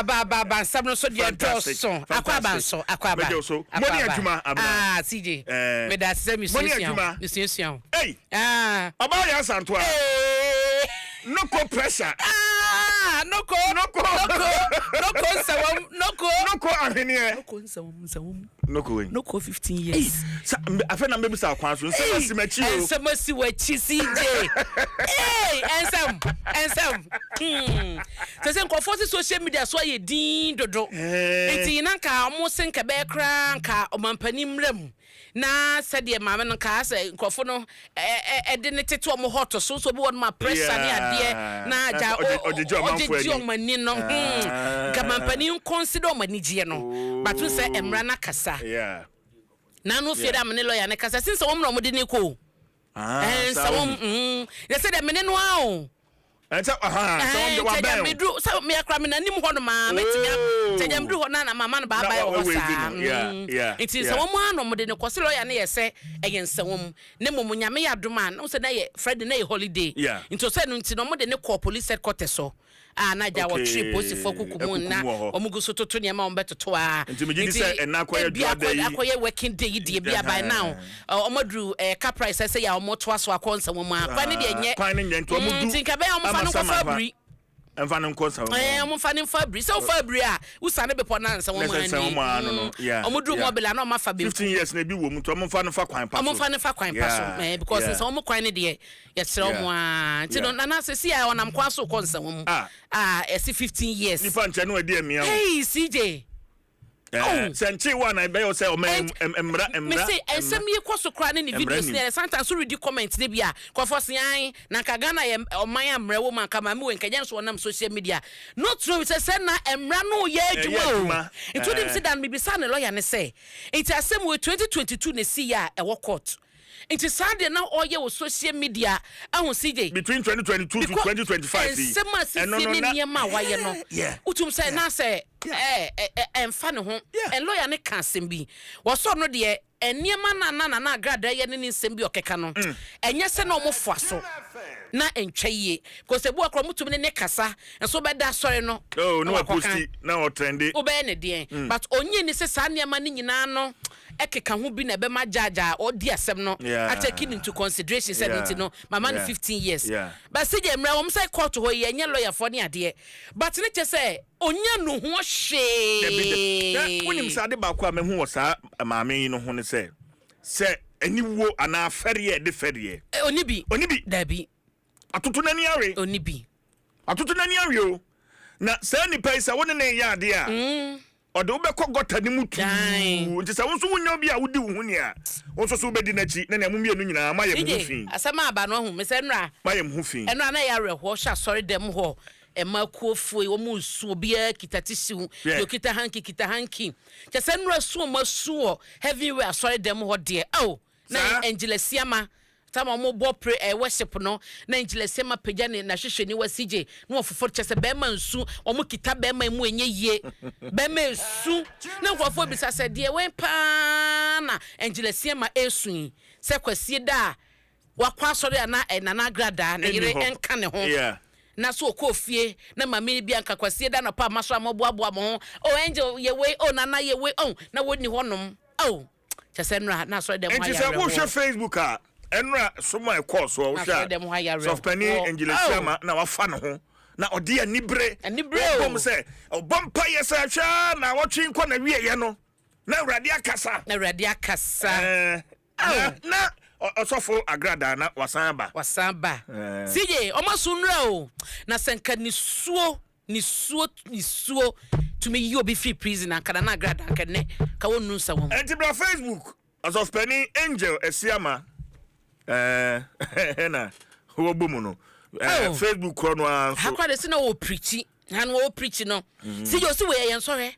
ba sabno so dia doso akwaba nso akwaba money adwuma abna CJ me da se misusia hey aba ya santo a no pressure noko ahenia noko 15 years afa na mebusa akwan so nsem machi o nsem si wachi CJ ensem se nkofo social media so ye din dodo enti na nka mo senka be kra nka omampani mrem na sede maame no ka se nkofo no de ne tete o mo hot so bi won ma pressure ne ade na ja ojeji o mani no kamampani consider o mani gie no batu se emra na kasa na no fie da me lawyer ne kasa since wo mro mo de ne ko so they said the mene no a so the one be me do so me akra me nanim ho no ma metia tejam do ho na mama no ba ba wo sa it is so mo ano mo de ne kwose lawyer ne yese eyensawom ne mo nyame ya doma no se na ye Friday na ye holiday into say no nti no mo de ne call police headquarters so na ja wo trip o si fokukumu na omuguso toto ne ma ombetoto a nti me gidi say na akoye akoye working day die bia by now omodru car price say ya omoto aso akonsa mo ma kwa ne de nye nto omudu nti ka be omfa no ko fabri emfa no nkosa omfa no fabri so fabri a usane be pona nsa mo ma ni omodru mobile na omafa be 15 years na bi wo mu to omfa no fa kwan paso omfa no fa kwan paso because nsa omo kwan ne de ye sere omo a nti no na se si a onam kwa so konsa wo mu esi 15 years nipa nche no ade amia hey CJ senti one I be say o emra me say ensem ye kwaso kra ne videos ne sometimes so read comments ne bia kwafo yan na ka Ghana ye oman amra wo man ka ma me we nkanya so onam social media not true say na emra no ye adwuma into them say dan me bisa ne lawyer ne say it asem we 2022 ne see ya e wo court it is Sunday now all your social media ahun CJ between 2022 to 2025 and no why no utum say na say emfa ne ho en lawyer ne kan sembi wo so no de eniema na agrada ye ne nsem bi okeka no enye se na omofo aso na entwaye because ebu akro mutum ne kasa enso be da sori no no aposti na o trendy obe ne de but onye ni se sa niema ne nyina no ekeka ho bi na be ma jaja o di asem no taking into consideration said it no mama no 15 years but say je mra wo say court ho ye enye lawyer for ne ade but ne che say onya no ho hwe wonim sa de ba ko a me hu wo sa maame yi no ho ne se aniwo ana ferie de ferie oni bi dabi atoto nani awe oni bi atoto nani awe o na sa ni paisa woni ne ya ade a odo be ko gota ni mutu nti sa wonso wonya bi a wodi wo hu ni a wonso so be di na chi na na mumie no nyina ma ye mhufin asama aba no hu me se nra ma ye mhufin eno ana ya reho sha sorry dem ho ema kuofue wo mu su obia kitatisiu yo kita hanki kese nra su masu heavyweight sorry dem ho de na Angelesiama tama mo bo worship no na Angelesiama pagya ne na hwehwe ni wasije no ofofo kese be ma nsu omo kita be ma mu enye yie be ma nsu na nkofo bisa se de we pa na Angelesiama esun se kwasie da wakwa sori ana nana grada na yire enka ne ho na so okofie na mama bi anka kwasie da na pa maso amoboaboa mo angel ye we nana ye we na woni honom Chasenra na so dem haya. Enti se wo hwe Facebook a enra so my course wo hwe. So pani Angelesiama na wafa ne ho na odi anibre. Bom se obompa yesa hwa na wotwe nko na wie ye no. Na awrade akasa. Na osofo agrada na wasamba. CJ omasunra o na senka ni suo to me you be free prison and kana agrada kenne ka wonu nsa wo. Enti bra Facebook as of penny Angel Esiama na wo bomu no Facebook krono an so hakwa de se na wo preach han wo preach no CJ o si we yen sore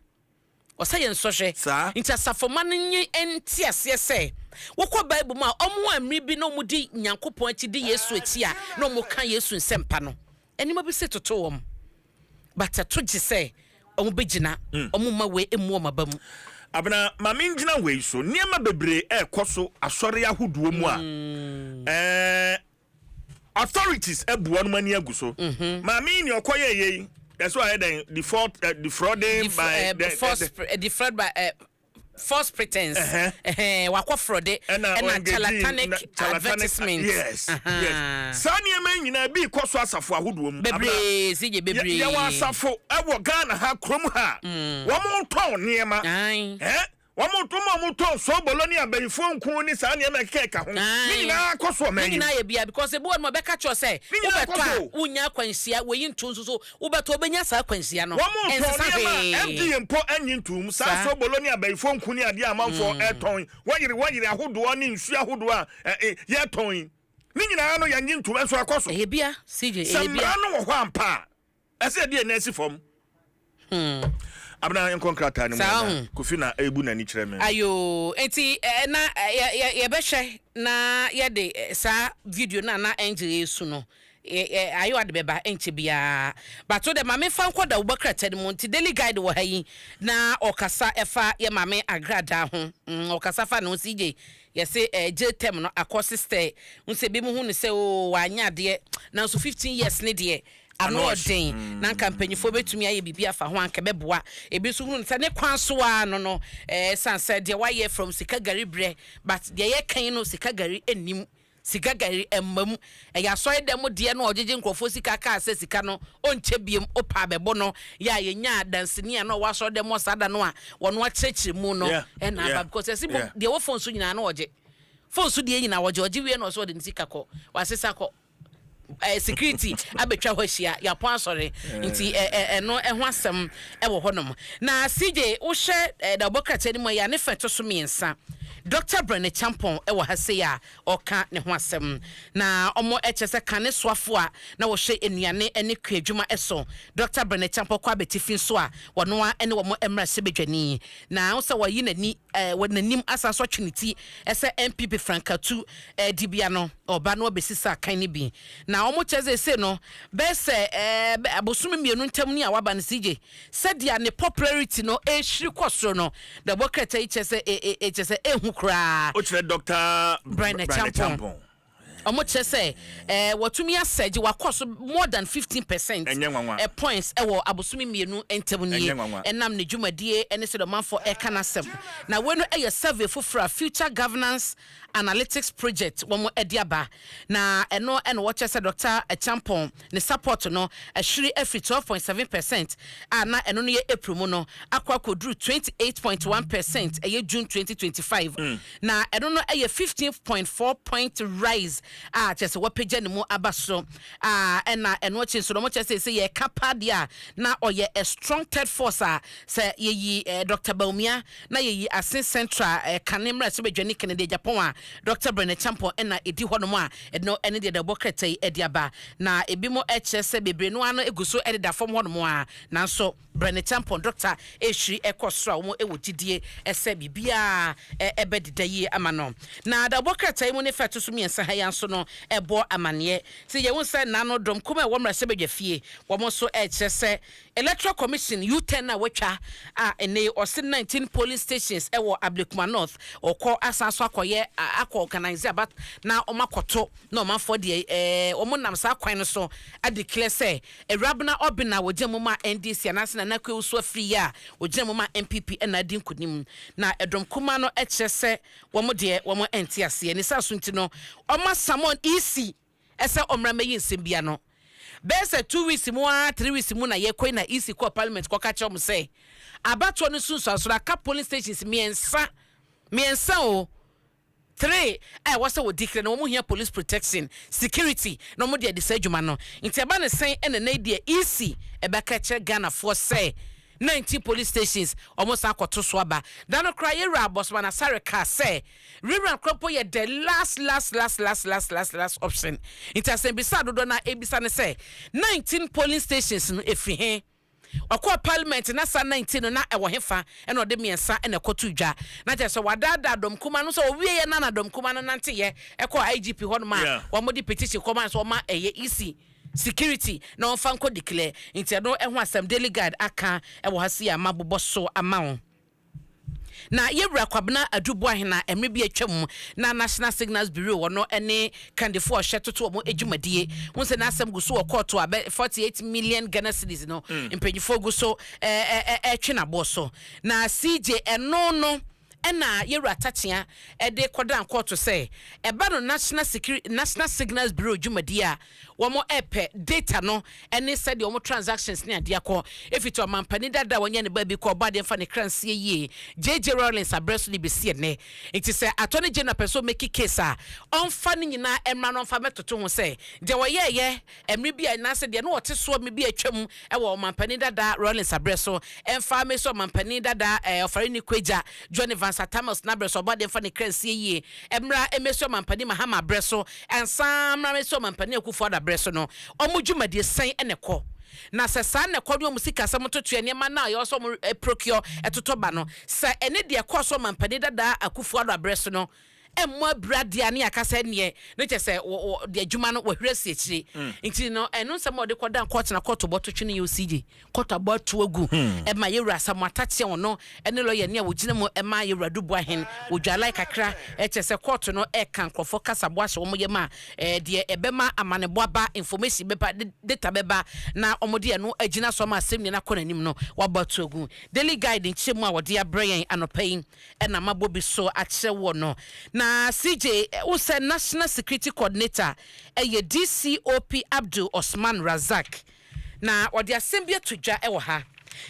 o say yen sore nti asafoma no nyi enti ase se wokọ Bible ma omo amri bi no mudi Nyankopon ati di Yesu ati a no mo kan Yesu nsempa no enima bi se toto wom but to ji say omo begina omo ma we emu omo ba mu abena mame ngina we so niema bebre ekoso asori ahoduo mu a authorities ebuo no mani aguso mame ni okoye yei That's why then defrauding by defraud by false pretense. Wako fraud and charlatanic advertisement. Yes. Yes. Sanya men nyina bi koso asafo ahudum. Bebre sije bebre. Ya wasafo ewo Ghana ha krom ha. Wo mo ton niema. Wamuton so boloni abayifo nku ni sa ne mekeka ho ni na koso man ni na ye bia because e bo no beka cho say ubeto unya kwansia we ntu nso so ubeto obenya sa kwansia no ensa MD mpo anyi ntum sa so boloni abayifo nku ni ade amanfo eton wayire ahodo ni nsu ahodo a ye ton ni nyina no yanyi ntum enso akoso e bia CJ e bia samra no ho ampa ese de na asifom abna enkonkrata ni mo kofi na ebu na ni kire me ayo enti na ye behwe na ye de sa video na engine su no ayo ade beba enche bia but to the mame fan koda ubakrata ni mo nti daily guide wo hayi na okasa efa ye mame agrada ho okasa fa no CJ ye say JTM no akosister unse bi mu hu ne se o wanya de na so 15 years ne de ano den na campaign fo betumi aye bibia fa ho anka beboa ebi so hu nse ne kwan so a no sanse de waye from sikagari bre but de ye kan no sikagari enim sikagari emmam ya soye dem de no ojeje nkrofo sika ka ase sika no onche biem opa bebo no ya ye nya danseni a no waso dem sada no a wono achechire mu no na because esi de wo phone so nyina na oje phone so de nyina oje wie no so de sika ko wasesa ko security abetwa hwahia ya pon asore nti no ho asem wo honom na CJ wo hye da bokata ni mo ya ne feto so miensa Dr. Brene Champon ewo hase ya oka ne ho asem na omo echese kane soafo a na wo hye enuane ene kwadwuma eso Dr. Brene Champon kwa betifin so a wono a ene wo mo emra se bedwani na wo se wo yi nani wonanim asaso twiniti ese MPP Frankatu dibia no oba no besisa kan ni bi na omo cheze se no be se abosumi mienu ntam ni a waba ne CJ sadia ne popularity no ehiri kwosoro no the bokata ichese echese ehu kra o chere Dr. Brene Champon omo chese watumi aseje wakoso more than 15% points ewo abosumi mienu ntam ni enam ne dwumadie ene se do manfo ekanasem na we no eye survey for future governance analytics project womo ediaba na eno watch say Dr. Champon ne support no ahiri every 12.7% na eno no ye April mu no akwa kodru 28.1% eye June 2025 na eno no eye 15.4 point rise chese wapeja ne mu abaso ena eno chinso no mo chese say ye kapadia na oye a strong third force say ye Dr. Baumia na ye Asin Central kanemra se bedwani Kennedy Japan Dr. Brene Champon ena edi hono a eno ene de bokete ediaba na ebimo hse bebre no ano eguso ede da form hono a nanso Brene Champon Dr. ehiri ekosro wo ewogidie ese bibia ebedida yi amano na da bokete mu ne feto so miensa ha yanso no ebo amane se ye won se na no dom kuma e wo mra se bedwafie wo mo so hse Electoral Commission U10 na watcha ene ose 19 polling stations ewo Ablekuma North okọ asanso akoye akọ organize about na omakoto na omafo de omunam sa kwan no so a declare say Erabna Obina wojemuma NDC anase na kwe uso free ya wojemuma MPP na din kunim na edom kuma no echese womo de womo entiase ni saso ntino oma Samon EC ese omra meyi nsembia no Bese 2 weeks mu 3 weeks mu na ye koi na EC ko parliament ko ka chom say abato no sunso asora ka polling stations miensa o 3 wasa wo declare no mo hia police protection security no mo de adisajuma no nti aba ne sen ene na de EC ebeka che Ghana for say 19 police stations almost akoto so aba dan okra ye ra bosman asare ka say rerun kropo ye the last option intersen bisa dodo na ebisa ne say 19 polling stations no efri he akwa parliament na sa 19 na ewo hefa ena ode miensa ena kotu dwa na je so wadada dom kuma no so owie ye na dom kuma no nante ye ekwa IGP hono ma wo modi petition command so ma eye EC security na on fan ko declare nti no ehun asem daily guard aka ewo hase ya mabobo so amount na yewura kwabena adubo ahena emre bi atwam na National Signals Bureau wono ene kandefo ohye toto omo edwumadie won se na asem guso wo court a 48 million Ghana cedis no impanyifo guso etwe boso na CJ eno no ena yewura tachia de kodan court say eba no National Signals Bureau dwumadie a womo epe data no ene said womo transactions ne ade akọ efito amampani dada wonye ne ba bi ko ba de fa ne kranse yie JJ Rollins abreso ni besie ne it is attorney general person make case a onfa ne nyina emra no fa metoto ho say de wo ye emre bi na se de no wote so me bi atwam e wo amampani dada Rollins abreso emfa me so amampani dada ofare ni kwaja Johnny Vansa Thomas na breso ba de fa ne kranse yie emra emeso amampani Mahama abreso ensamra me so amampani akufo breso no omudwumade san eneko na se san ne kwadwo musika sam totua niema na yo so procure etotoba no se ene de ekoso mampani dada akufu ado breso no emmo abradia ne akasa ne ne chese de adwuma no wahwirasi akiri nti no eno nsem ode kodan court na court boto twene yo CJ court aboto agu ema yewura samatache wono ene lawyer ne wogina mo ema yewura dubu ahen wodwalai kakra chese court no kan krofo kasa boahye wo moyema de ebema amaneboaba information beba data beba na omode no agina so ma asem ne na konanim no waboto agu daily guide nchemu a wode abrayen anopai ena mabobi so ache wo no na CJ who's a National Security Coordinator DCOP Abdul Osman Razak na wadi asembia tuja ewo ha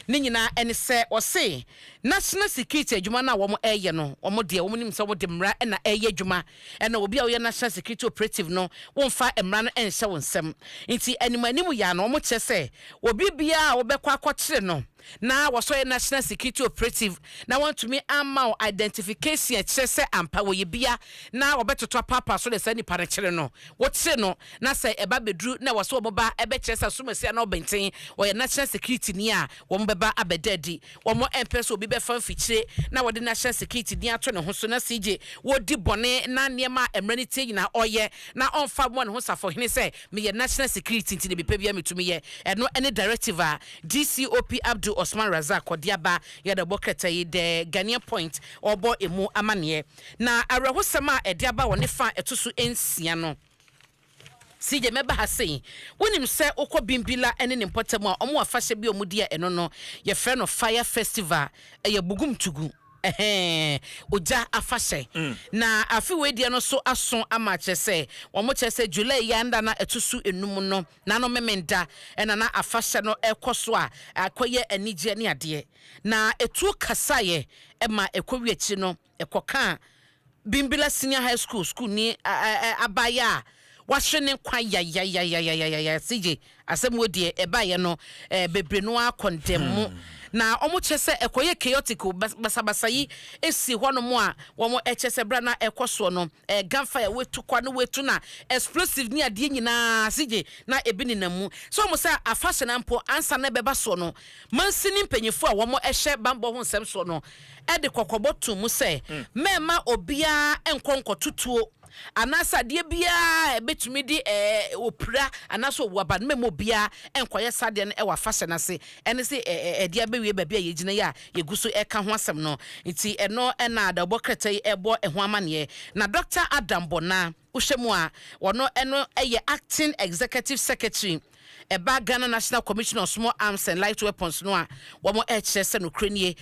ni nyina ene se o se National Security adwuma na wo mo eye no wo mo de wo nim se wo de mra na eye adwuma ena obi a wo National Security Operative no wo mfa emra no enhye wo nsem nti animanimu ya no wo mo che se obi bia wo bekwa akokire no na waso National Security Operative na want to me amount identification chese ampa wo yebia na obetoto papa so de sani parekire no wotre no na say eba bedru na waso omoba ebe chese asumasi na obenten wo National Security ni a wo mbeba abedadi wo mo empeso obi be fan fichire na wo de National Security ni ato ne ho so na CJ wo di bone na niema emranity na oye na onfa mo ne ho safo hene say me National Security nti de be pebia metumi ye eno any directive a DCOP Abdul Osman Razak Odiaba ya da boketa yi de Ghanaian point obo emu amane na arehosema ediaba woni fa etoso ensia no CJ meba ha sei wonim se okọ bimbila ene ne potem a omo afahye bi omudia eno no ye frɛ no fire festival ye bugum tugu oja afahye na afi we die no so aso ama kyese wo mo kyese July yanda na etusu enum no na no memenda ena na afahye no ekoso a akoye anigye ne ade na etu kasaye ema ekowi achi no ekoka bimbila senior high school ni abaya wahwene kwa ya CJ asem wodie ebaye no bebre no akondemu na omo chese ekoye chaotic basabasayi esi hono mo a wo echese bra na ekoso no gunfire wetu kwa no wetu na explosive ni ade nyina CJ na ebi ni namu so mo say afashe na mpo ansa na beba so no mansini mpanyefo a wo ehye bambo ho nsem so no de kokobotu mu say mema obia enkonko tutuo anasa de bia betumi di opra anaso waba na memo bia enkoye sade na ewa fashion ase ene se de abewie ba bia yegina ya yeguso eka ho asem no nti eno na da bokreta ebo eho amane na Dr. Adam Bona ushemu a wono eno eye acting executive secretary eba Ghana National Commission on Small Arms and Light Weapons no a womo ehse no krenie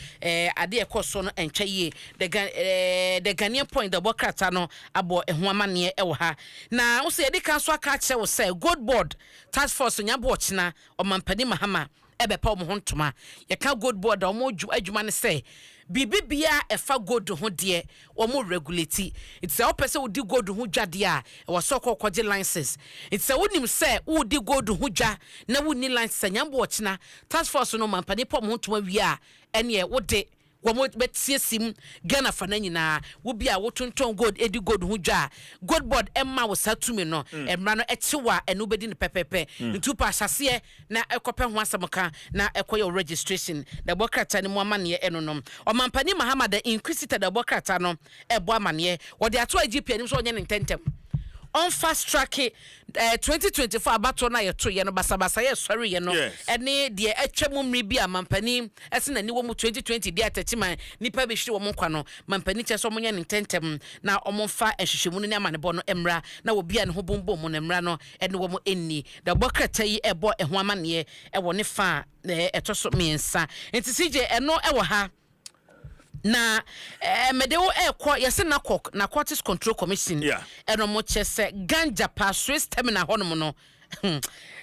ade ekoso no entwaye the Ghanaian point the bokrata no abo eho amane ewo ha na wo se edika so aka che wo say gold board task force nyabo ochina omampani Mahama ebepa omo ho ntoma ye ka gold board omo adwuma ne say bibibia efa gold ho de omo regulate it's a opese wo di gold ho dwade a e wo so kokoje license it's a wonim say wo di gold ho dwa na wo ni license nyambo ochina task force no mampani pom ho ntoma wi a ene wo de womo betiesim Ghana fa na nyina wo bia wo tonton gold edi gold hu dwa gold board emma wo satumi no emra no echewa enu bedi ne pepepe ntu pa asase na ekope ho asamka na ekoye registration the bokrata ni mo amane enonom omampani Mahama the inquisitor the bokrata no ebo amane wo de ato IGP anim so onye ne tentem on fast track 2024 abato na yeto ye no basabasa ye sorry ye no ene de atwam mmri bi amampani ese na ni wo mu 2020 de atachiman nipa be hwire wo nkwa no mampani che so mo nya ntentem na omfa ehwehwemu no ne amane bo no emra na obi a ne ho bombom mo no emra no ene wo mo enni da bokrata yi ebo eho amane e wo ne fa etoso miensa enti CJ eno e wo ha na medewo ekọ yese na Narcotics Control Commission eno mo chese ganja pass stamina honom no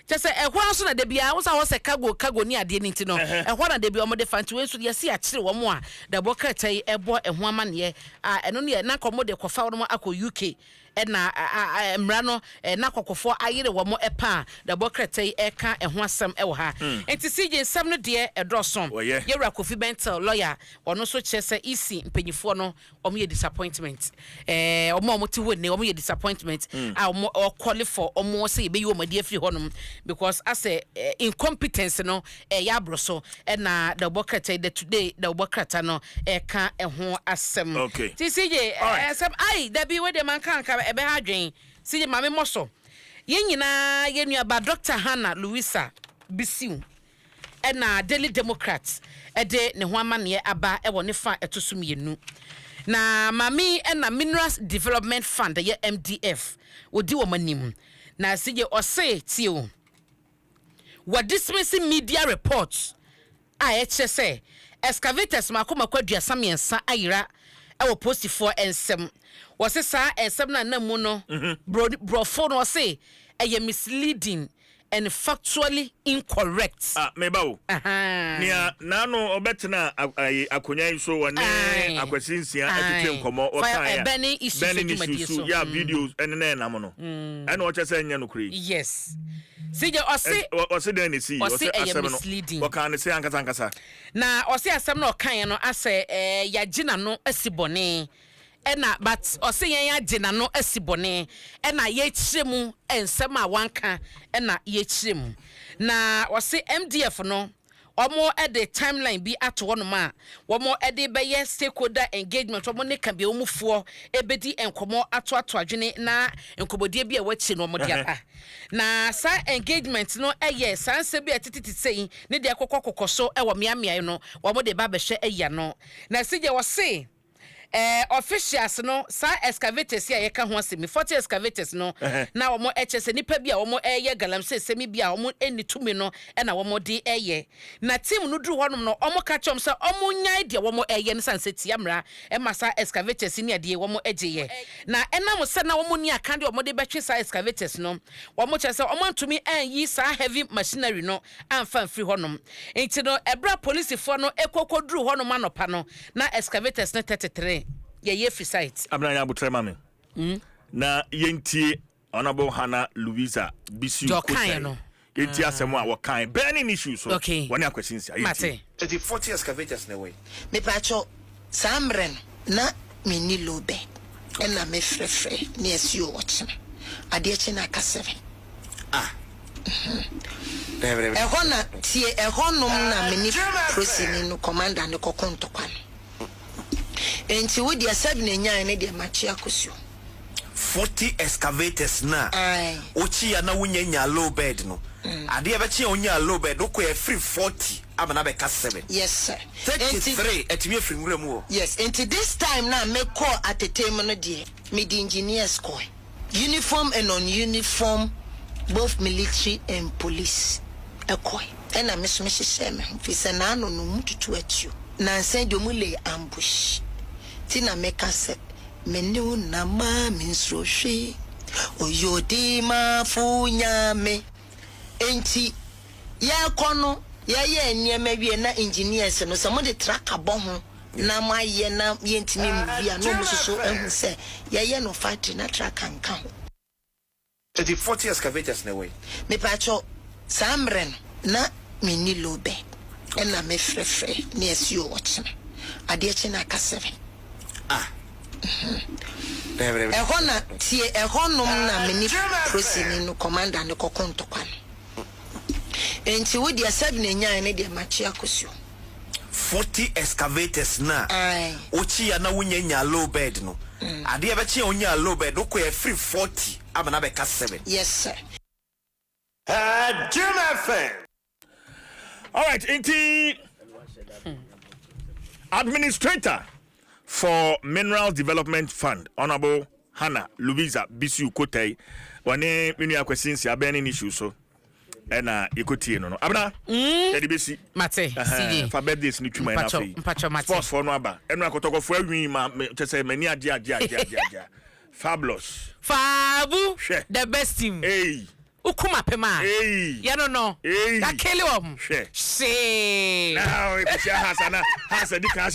chese ehwa so na de bia wo sa wo se kago ni ade ni ntino ehwa na de bia mo de fanti we so yese akire wo mo a da bokrata yi ebo eho amane eno ne na komo de kofa wo mo akọ UK na emra no na kokofo ayire wo mo epa da bokrata yi eka eho asem ewo ha enti CJ nsem no de edroson yewra Kofi Bentel lawyer ono so chese isi mpanyifo no omo ye disappointment omo ti woni omo ye disappointment omo call for omo say be yo madi afri honom because as incompetence no ya broso na da bokrata yi today da bokrata no eka eho asem ti CJ asem ai da bi we de man kan ebe ha dwen sije mame moso yen nyina yenua ba Dr. Hannah Louisa Bisiu na Daily Democrat de ne ho amane aba e wo ne fa etosum yenu na mami na Minerals Development Fund ye MDF odi wo manim na sije ose tio what dismissing media reports a say excavators makoma kwadua samiensa ayira e wo post for ensem wose sa ensem na namu no bro phone wose eye misleading and factually incorrect mebawo nia nano obetena akonya so wone akwasinsia atete nkomo o kan ya beni isu ya videos ene na mo no ene o chese nya no kure yes sije ose den ni si ose asem no o kan se ankasa na ose asem no kan no ase ya gina no asibone ena but ose yen agina no asibone ena ye kyeremu ensem a wanka ena ye kyeremu na ose MDF no omo the timeline bi ato wonom a womo de be ye stakeholder engagement omo ne ka bi omufo ebedi enkomo ato adwene na enkobodie bi a wachi no omo dia pa na sa engagement no eye sanse bi atititi sei ne de kokokoso e wo miamia no womo de ba be hwe eya no na sije wo se officials no sa excavators ya yeka ho asemi 40 excavators no na womo HS nipa bi a womo eye galamse semi bi a womo eni tumi no na womo de eye na team no duru honom no womo ka chom se womo nyai de womo eye ne sanse tiamra ma sa excavators ni ade womo ejeye na enam se na womo ni akande womo de betwe sa excavators no womo chese womo antumi yi sa heavy machinery no amfa free honom enti no ebra police for no ekoko duru honom anopa no na excavators no 33 ye free site abna abutre mame na yentie honorable Hannah Louisa Bisiu no yentie asemo a wokan burning issues so woni akwasinsia yentie the 40 excavators na way me pacho samren na mini lobe na me frefre ni esio watch ade echi na ka 7 ehona tie ehonom na mini prosini no commander ne kokontokwan enti wo dia sabi na nyaa ne dia machi akosio 40 excavators na ochi ya na wunya low bed no ade ebe chi onya low bed ko e free 40 abana be ka 7 yes sir 33 etimi free ngura mu yes enti this time na me call atetem no de me the engineers call uniform and non-uniform both military and police ekoi ena me so me hye me fi se na no no mututu atio na nsan de mu lay ambush tina meka se menu na ma minsro hwe oyodi ma funya me enti ya kono ya ye niema wie na engineers no so mo de tracker bo ho na ma ye na ye ntimi mu bia no mo so ehu se ya ye no factory na tracker nka the 40 excavators na way me pacho samren na mini lobe na me frefre ni esio watch ade echi na ka 7 ehona tie ehonom na mini prosini no commander ne kokontokwan enti wo dia sabi na nyaa ne dia machi akosio 40 excavators na ochi ya na wunya low bed no ade e be chi onya low bed ko e free 40 amana be ka 7. Yes sir. Jim FM. All right, Administrator for Mineral Development Fund, Honorable Hannah Louisa Bisu Kotei, wane minu ya kwesinsi abeni nishu so. Ena ikotie no. Abna, yedi besi. Mate, sige. For birthdays ni chuma ena fi. Mpacho mate. Sports for no aba. Enu akotoko fwe wi ma chese meni adia. Fabulous. Fabu. She. The best team. Hey. Ukuma pema. Hey. Ya no. Hey. Ya kele wam. She. She. Now, if you has a dika